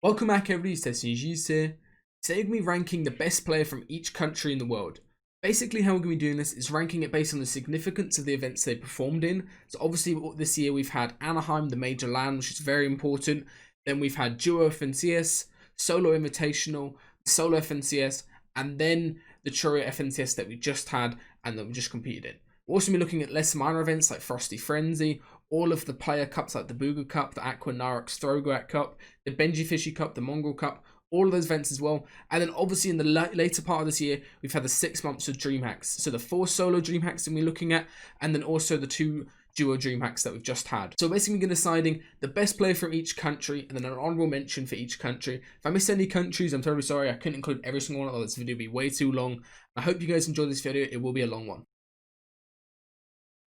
Welcome back everybody, it's DestinysJesus here. Today we're going to be ranking the best player from each country in the world. Basically how we're going to be doing this is ranking it based on the significance of the events they performed in. So obviously this year we've had Anaheim, the major LAN, which is very important. Then we've had Duo FNCS, Solo Invitational, Solo FNCS, and then the Trio FNCS that we just had and that we just competed in. We'll also be looking at less minor events like Frosty Frenzy, all of the player cups like the Booga Cup, the Aqua Narox Throwback Cup, the Benji Fishy Cup, the Mongol Cup, all of those events as well. And then obviously in the later part of this year, we've had the 6 months of DreamHacks. So the 4 solo DreamHacks that we're looking at, and then also the 2 duo DreamHacks that we've just had. So basically we're going to deciding the best player from each country and then an honorable mention for each country. If I miss any countries, I'm terribly sorry. I couldn't include every single one, otherwise this video would be way too long. I hope you guys enjoyed this video. It will be a long one.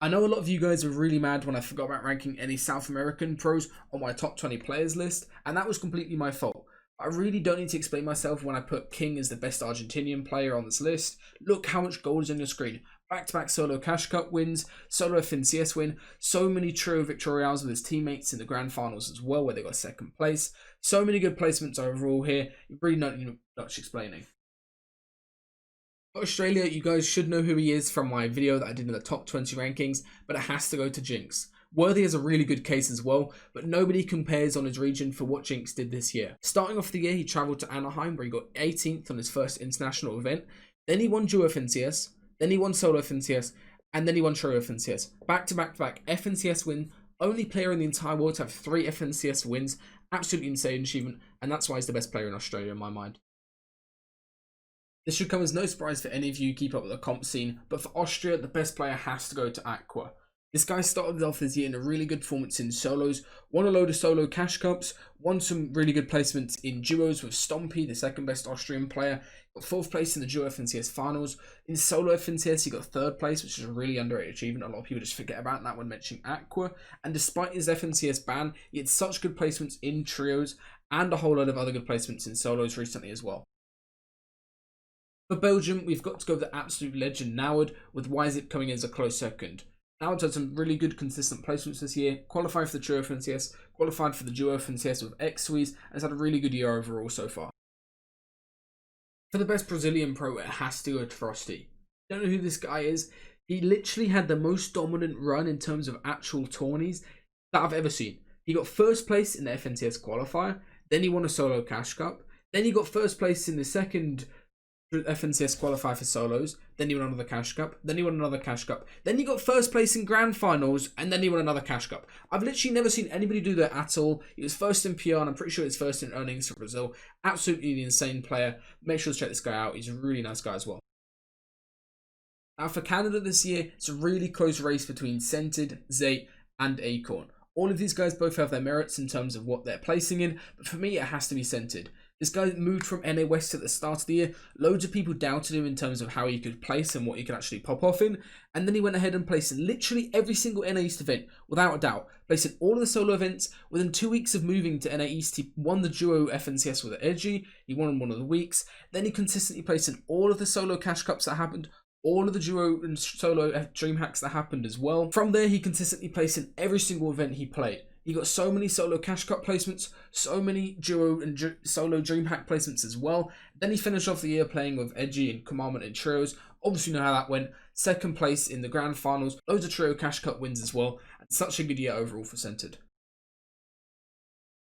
I know a lot of you guys were really mad when I forgot about ranking any South American pros on my top 20 players list, and that was completely my fault. I really don't need to explain myself when I put King as the best Argentinian player on this list. Look how much gold is on your screen. Back-to-back solo Cash Cup wins, solo FNCS win, so many trio victorials with his teammates in the grand finals as well, where they got second place. So many good placements overall here. You really don't need much explaining. Australia, you guys should know who he is from my video that I did in the top 20 rankings, but it has to go to Jinx. Worthy has a really good case as well, but nobody compares on his region for what Jinx did this year. Starting off the year, he travelled to Anaheim where he got 18th on his first international event. Then he won Duo FNCS, then he won Solo FNCS, and then he won Trio FNCS. Back-to-back FNCS win, only player in the entire world to have 3 FNCS wins. Absolutely insane achievement, and that's why he's the best player in Australia in my mind. This should come as no surprise for any of you who keep up with the comp scene, but for Austria, the best player has to go to Aqua. This guy started off this year in a really good performance in solos, won a load of solo cash cups, won some really good placements in duos with Stompy, the second best Austrian player, got 4th place in the duo FNCS finals. In solo FNCS, he got 3rd place, which is a really underrated achievement. A lot of people just forget about that when mentioning Aqua. And despite his FNCS ban, he had such good placements in trios and a whole lot of other good placements in solos recently as well. For Belgium, we've got to go with the absolute legend Nauward, with Wyzip coming in as a close second. Nauward had some really good consistent placements this year, qualified for the Trio FNCS, qualified for the Duo FNCS with X-Squeeze, and has had a really good year overall so far. For the best Brazilian pro, it has to go to Frosty. Don't know who this guy is. He literally had the most dominant run in terms of actual tourneys that I've ever seen. He got 1st place in the FNCS qualifier, then he won a solo cash cup, then he got 1st place in the second FNCS qualifier for solos, then he won another cash cup, then he won another cash cup, then he got 1st place in grand finals, and then he won another cash cup. I've literally never seen anybody do that at all. He was 1st in PR, and I'm pretty sure he's 1st in earnings for Brazil. Absolutely the insane player. Make sure to check this guy out. He's a really nice guy as well. Now for Canada this year, it's a really close race between Scented, Zate, and Acorn. All of these guys both have their merits in terms of what they're placing in, but for me it has to be Scented. This guy moved from NA West at the start of the year. Loads of people doubted him in terms of how he could place and what he could actually pop off in. And then he went ahead and placed in literally every single NA East event, without a doubt. Placed in all of the solo events. Within 2 weeks of moving to NA East, he won the Duo FNCS with Edgy. He won in one of the weeks. Then he consistently placed in all of the solo cash cups that happened. All of the duo and solo DreamHacks that happened as well. From there, he consistently placed in every single event he played. He got so many solo cash cup placements, so many duo and solo DreamHack placements as well. Then he finished off the year playing with Edgy and Commandment and Trios. Obviously you know how that went. 2nd place in the grand finals, loads of trio cash cup wins as well, and such a good year overall for Scented.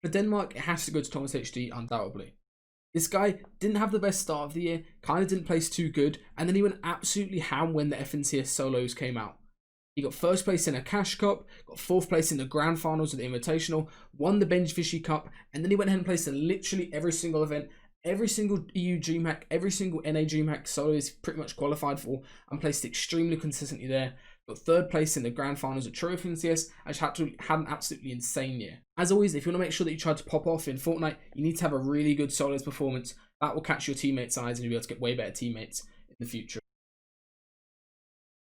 For Denmark, it has to go to Thomas HD undoubtedly. This guy didn't have the best start of the year, kind of didn't place too good, and then he went absolutely ham when the FNCS solos came out. He got 1st place in a cash cup, got 4th place in the grand finals of the Invitational, won the Benji Fishy Cup, and then he went ahead and placed in literally every single event, every single EU DreamHack, every single NA DreamHack solo is pretty much qualified for, and placed extremely consistently there. Got 3rd place in the grand finals of Trio FNCS, and had an absolutely insane year. As always, if you want to make sure that you try to pop off in Fortnite, you need to have a really good solos performance. That will catch your teammates' eyes and you'll be able to get way better teammates in the future.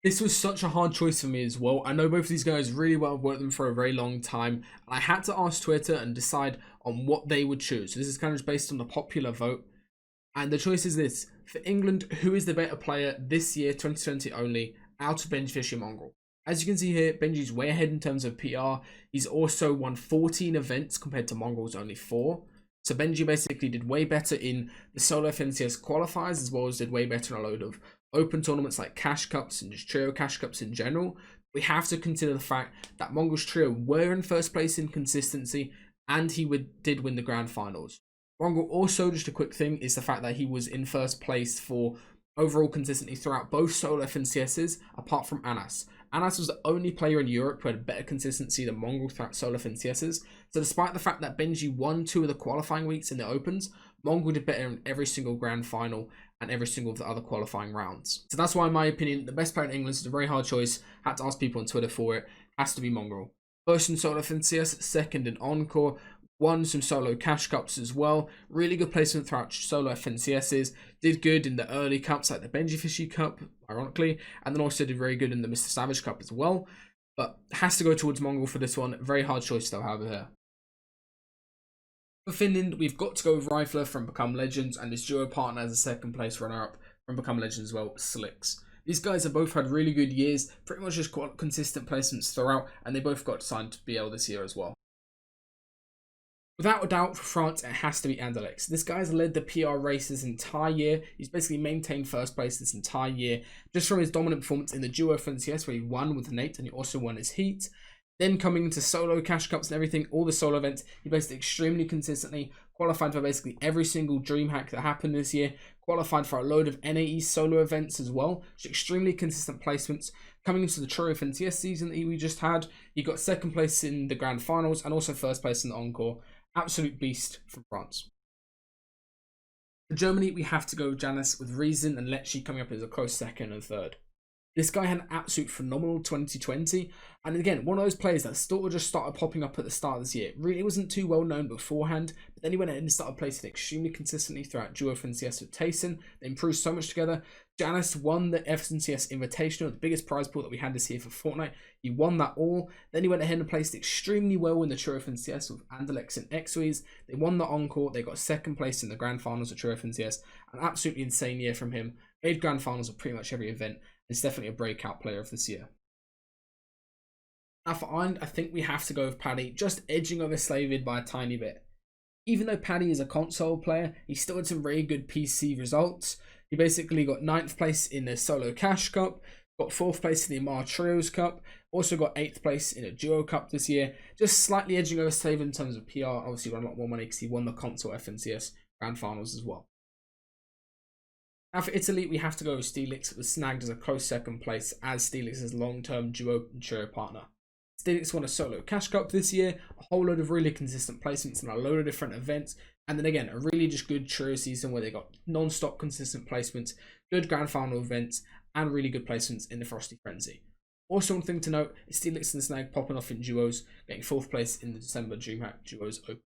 This was such a hard choice for me as well. I know both of these guys really well. I've worked with them for a very long time. And I had to ask Twitter and decide on what they would choose. So this is kind of just based on the popular vote. And the choice is this. For England, who is the better player this year, 2020 only, out of Benji Fishy Mongrel? As you can see here, Benji's way ahead in terms of PR. He's also won 14 events compared to Mongrel's only 4. So Benji basically did way better in the solo FNCS qualifiers, as well as did way better in a load of open tournaments like Cash Cups and just Trio Cash Cups in general. We have to consider the fact that Mongols Trio were in first place in consistency, and he did win the grand finals. Mongol also, just a quick thing, is the fact that he was in first place for overall consistency throughout both solo FNCSs, apart from Anas. Anas was the only player in Europe who had better consistency than Mongol throughout solo FNCSs. So despite the fact that Benji won 2 of the qualifying weeks in the Opens, Mongol did better in every single grand final and every single of the other qualifying rounds. So that's why, in my opinion, the best player in England is a very hard choice. Had to ask people on Twitter for it. Has to be Mongol. First in solo FNCS, second in Encore. Won some solo cash cups as well. Really good placement throughout solo FNCSs. Did good in the early cups like the Benji Fishy Cup, ironically. And then also did very good in the Mr. Savage Cup as well. But has to go towards Mongol for this one. Very hard choice though, however, here. For Finland, we've got to go with Rifler from Become Legends and his duo partner as a second place runner-up from Become Legends as well, Slicks. These guys have both had really good years, pretty much just quite consistent placements throughout, and they both got signed to BL this year as well. Without a doubt, for France, it has to be Anderlecht. This guy's led the PR race this entire year. He's basically maintained first place this entire year, just from his dominant performance in the duo FNCS, where he won with Nate, and he also won his heat. Then coming into solo cash cups and everything, all the solo events, he basically extremely consistently qualified for basically every single dream hack that happened this year, qualified for a load of NAE solo events as well, just extremely consistent placements. Coming into the Trio FNCS season that we just had, he got second place in the grand finals and also first place in the Encore. Absolute beast from France. For Germany, we have to go with Janis, with Reason and Lecce coming up as a close second and third. This guy had an absolute phenomenal 2020, and again, one of those players that sort of just started popping up at the start of this year. Really wasn't too well known beforehand, but then he went ahead and started placing extremely consistently throughout duo FNCS with Tayson. They improved so much together. Janis won the FNCS Invitational, the biggest prize pool that we had this year for Fortnite. He won that all. Then he went ahead and placed extremely well in the Trio FNCS with Anderlecht and Exuis. They won the Encore. They got second place in the grand finals of Trio FNCS. An absolutely insane year from him. Made grand finals of pretty much every event. It's definitely a breakout player of this year. Now for Ireland, I think we have to go with Paddy, just edging over Slavid by a tiny bit. Even though Paddy is a console player, he still had some very good PC results. He basically got 9th place in the Solo Cash Cup, got 4th place in the Amar Trios Cup, also got 8th place in a Duo Cup this year, just slightly edging over Slavid in terms of PR. Obviously won a lot more money because he won the console FNCS Grand Finals as well. Now for Italy, we have to go with Steelix. It was snagged as a close second place as Steelix's long-term duo and trio partner. Steelix won a solo cash cup this year, a whole load of really consistent placements in a load of different events, and then again, a really just good trio season where they got non-stop consistent placements, good grand final events, and really good placements in the Frosty Frenzy. Also, one thing to note is Steelix and Snag popping off in duos, getting 4th place in the December DreamHack Duos Open.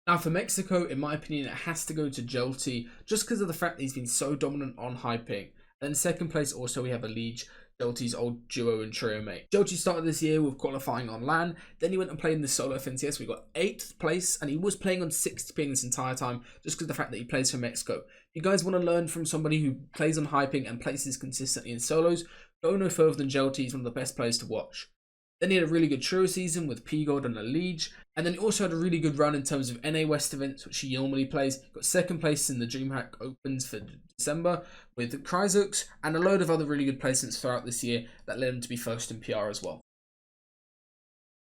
Now for Mexico, in my opinion, it has to go to Jelty, just because of the fact that he's been so dominant on hyping. And in second place also we have a Liege, Jelty's old duo and trio mate. Jelty started this year with qualifying on LAN, then he went and played in the solo FNCS. We got 8th place, and he was playing on 6th ping this entire time, just because of the fact that he plays for Mexico. If you guys want to learn from somebody who plays on hyping and places consistently in solos, go no further than Jelty. He's one of the best players to watch. Then he had a really good trio season with P-Gold and a Liege. And then he also had a really good run in terms of NA West events, which he normally plays. Got second place in the DreamHack Opens for December with Kryzux, and a load of other really good placements throughout this year that led him to be first in PR as well.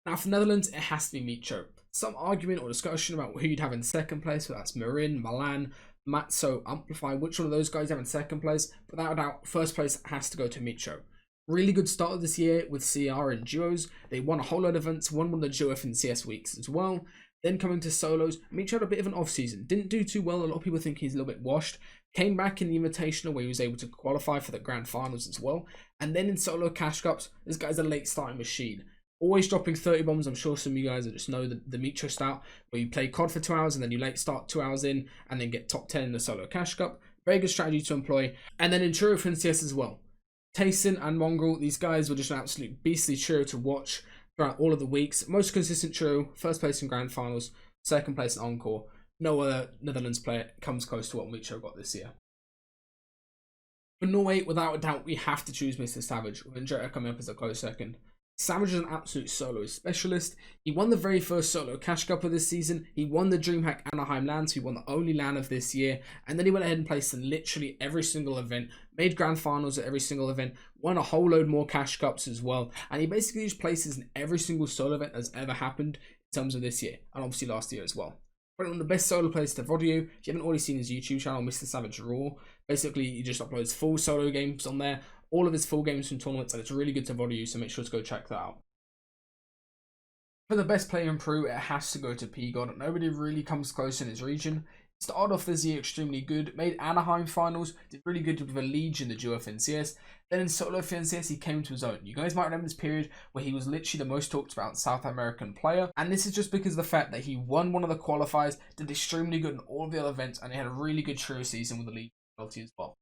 Now for Netherlands, it has to be Micho. Some argument or discussion about who you'd have in second place, whether that's Marin, Milan, Matzo, Amplify, which one of those guys you have in second place. But without a doubt, first place has to go to Micho. Really good start of this year with CR and duos. They won a whole lot of events, won one of the duo FNCS weeks as well. Then coming to solos, Micho had a bit of an off season. Didn't do too well. A lot of people think he's a little bit washed. Came back in the Invitational where he was able to qualify for the grand finals as well. And then in solo cash cups, this guy's a late starting machine. Always dropping 30 bombs. I'm sure some of you guys that just know the Micho style, where you play COD for 2 hours and then you late start 2 hours in and then get top 10 in the solo cash cup. Very good strategy to employ. And then in Trio FNCS as well. Tayson and Mongrel, these guys were just an absolute beastly trio to watch throughout all of the weeks. Most consistent trio, first place in grand finals, second place in Encore. No other Netherlands player comes close to what Micho got this year. For Norway, without a doubt, we have to choose Mr. Savage, with Andrea coming up as a close second. Savage is an absolute solo specialist. He won the very first solo cash cup of this season. He won the DreamHack Anaheim LAN, so he won the only LAN of this year. And then he went ahead and placed in literally every single event, made grand finals at every single event, won a whole load more cash cups as well. And he basically just places in every single solo event that's ever happened in terms of this year, and obviously last year as well. One of the best solo players to video. If you haven't already seen his YouTube channel, Mr. Savage Raw, basically he just uploads full solo games on there, all of his full games from tournaments, and it's really good to video, so make sure to go check that out. For the best player in Peru, it has to go to P-God. Nobody really comes close in his region. Started off this year extremely good, made Anaheim finals, did really good with a Legion, the duo FNCS. Then in solo FNCS, he came to his own. You guys might remember this period where he was literally the most talked about South American player. And this is just because of the fact that he won one of the qualifiers, did extremely good in all of the other events, and he had a really good trio season with the Legion ability as well.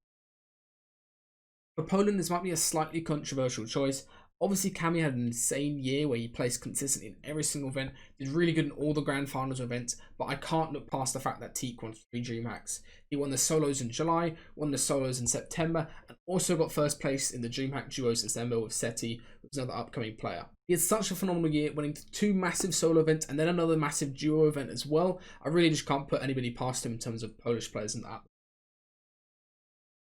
For Poland, this might be a slightly controversial choice. Obviously, Kami had an insane year where he placed consistently in every single event, did really good in all the grand finals events, but I can't look past the fact that Teak won 3 DreamHacks. He won the solos in July, won the solos in September, and also got first place in the DreamHack duos in December with Seti, who's another upcoming player. He had such a phenomenal year, winning 2 massive solo events and then another massive duo event as well. I really just can't put anybody past him in terms of Polish players in that.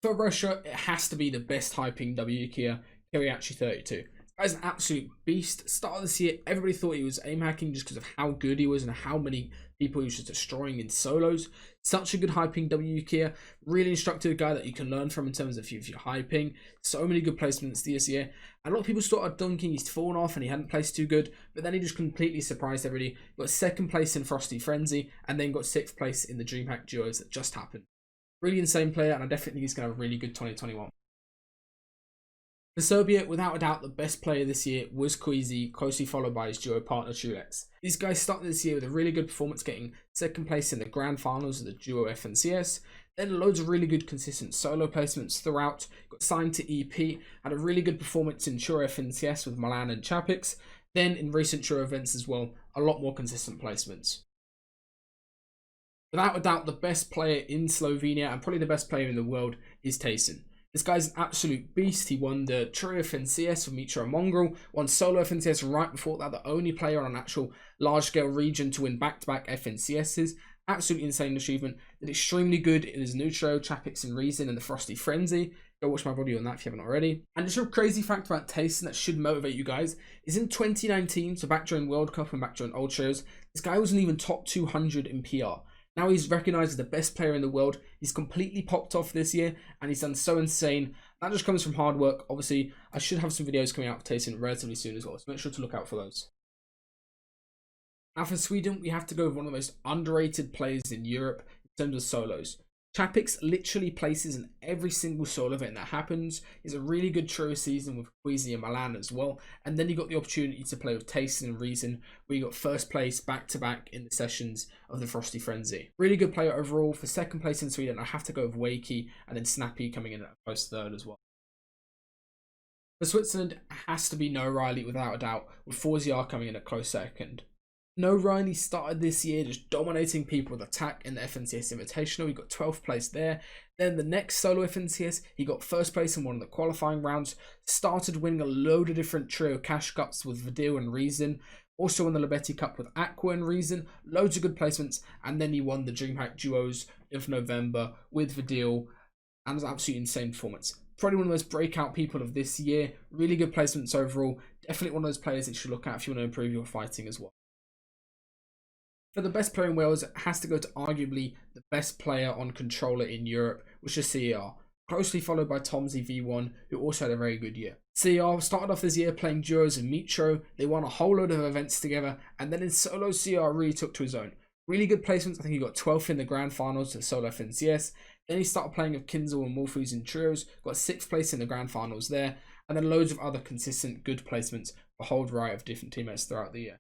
For Russia, it has to be the best hyping WKer, Kiriachi32. Guy's an absolute beast. Start of this year, everybody thought he was aim hacking just because of how good he was and how many people he was just destroying in solos. Such a good hyping WKer. Really instructive guy that you can learn from in terms of if you're hyping. So many good placements this year. A lot of people started dunking he's fallen off and he hadn't placed too good, but then he just completely surprised everybody. Got 2nd place in Frosty Frenzy and then got 6th place in the DreamHack duos that just happened. Really insane player, and I definitely think he's going to have a really good 2021. For Serbia, without a doubt, the best player this year was Queasy, closely followed by his duo partner Trulex. These guys started this year with a really good performance, getting 2nd place in the grand finals of the duo FNCS. Then loads of really good consistent solo placements throughout. Got signed to EP, had a really good performance in Tour FNCS with Milan and Chapix. Then in recent Tour events as well, a lot more consistent placements. Without a doubt, the best player in Slovenia and probably the best player in the world is Tayson. This guy's an absolute beast. He won the Trio FNCS with Mitra Mongrel, won solo FNCS right before that, the only player on an actual large-scale region to win back-to-back FNCSs. Absolutely insane achievement. Did extremely good in his new trio, Chapix and Reason, and the Frosty Frenzy. Go watch my video on that if you haven't already. And just a crazy fact about Tayson that should motivate you guys is in 2019, so back during World Cup and back during Old Shows, this guy wasn't even top 200 in PR. Now he's recognised as the best player in the world. He's completely popped off this year and he's done so insane. That just comes from hard work. Obviously, I should have some videos coming out for Tayson relatively soon as well, so make sure to look out for those. Now for Sweden, we have to go with one of the most underrated players in Europe in terms of solos. Chapix literally places in every single solo event that happens. He's a really good trio season with Queasy and Milan as well. And then you got the opportunity to play with Tayson and Reason, where you got 1st place back-to-back in the sessions of the Frosty Frenzy. Really good player overall. For 2nd place in Sweden, I have to go with Wakey and then Snappy coming in at a close 3rd as well. For Switzerland, it has to be No Riley without a doubt, with Forziar coming in at close 2nd. No Riley started this year just dominating people with attack in the FNCS Invitational. He got 12th place there. Then the next solo FNCS, he got 1st place in one of the qualifying rounds. Started winning a load of different trio cash cups with Vidil and Reason. Also won the Liberty Cup with Aqua and Reason. Loads of good placements. And then he won the DreamHack Duos of November with Vidil. And it was an absolutely insane performance. Probably one of the most breakout people of this year. Really good placements overall. Definitely one of those players that you should look at if you want to improve your fighting as well. For the best player in Wales, it has to go to arguably the best player on controller in Europe, which is CER, closely followed by Tomzy V1, who also had a very good year. CER started off this year playing duos in Mitro. They won a whole load of events together, and then in solo, CER really took to his own. Really good placements. I think he got 12th in the grand finals to solo FNCS. Then he started playing with Kinzel and Wolfies in trios, got 6th place in the grand finals there, and then loads of other consistent good placements for a whole variety of different teammates throughout the year.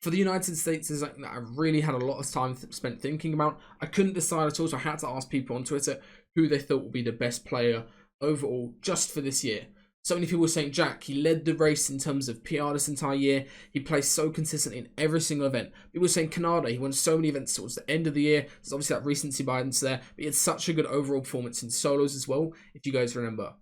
For the United States, there's something that I really had a lot of time spent thinking about. I couldn't decide at all, so I had to ask people on Twitter who they thought would be the best player overall just for this year. So many people were saying Jack, he led the race in terms of PR this entire year. He placed so consistently in every single event. People were saying Canada, he won so many events towards the end of the year. There's obviously that recency bias there, but he had such a good overall performance in solos as well, if you guys remember.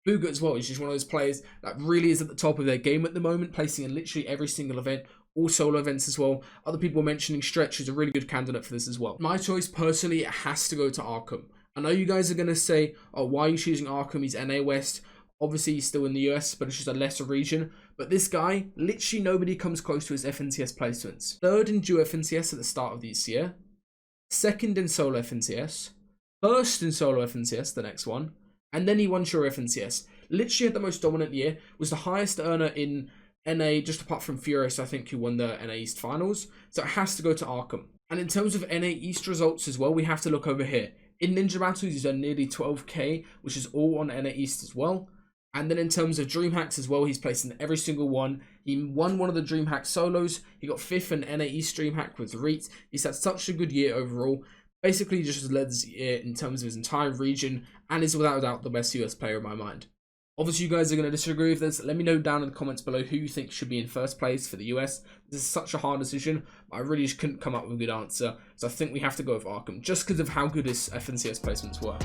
Booga as well is just one of those players that really is at the top of their game at the moment, placing in literally every single event, all solo events as well. Other people mentioning Stretch is a really good candidate for this as well. My choice personally, it has to go to Arkham. I know you guys are going to say, oh, why are you choosing Arkham? He's NA West. Obviously, he's still in the US, but it's just a lesser region. But this guy, literally nobody comes close to his FNCS placements. Third in duo FNCS at the start of this year. Second in solo FNCS. First in solo FNCS, the next one. And then he won Sure FNCS. Literally had the most dominant year. Was the highest earner in NA, just apart from Furious, I think, who won the NA East Finals. So it has to go to Arkham. And in terms of NA East results as well, we have to look over here. In Ninja Battles, he's done nearly 12k, which is all on NA East as well. And then in terms of DreamHacks as well, he's placed in every single one. He won one of the DreamHack solos. He got 5th in NA East DreamHack with Reet. He's had such a good year overall. Basically, just led this year in terms of his entire region and is without a doubt the best US player in my mind. Obviously, you guys are going to disagree with this. Let me know down in the comments below who you think should be in first place for the US. This is such a hard decision. I really just couldn't come up with a good answer. So I think we have to go with Arkham, just because of how good his FNCS placements were.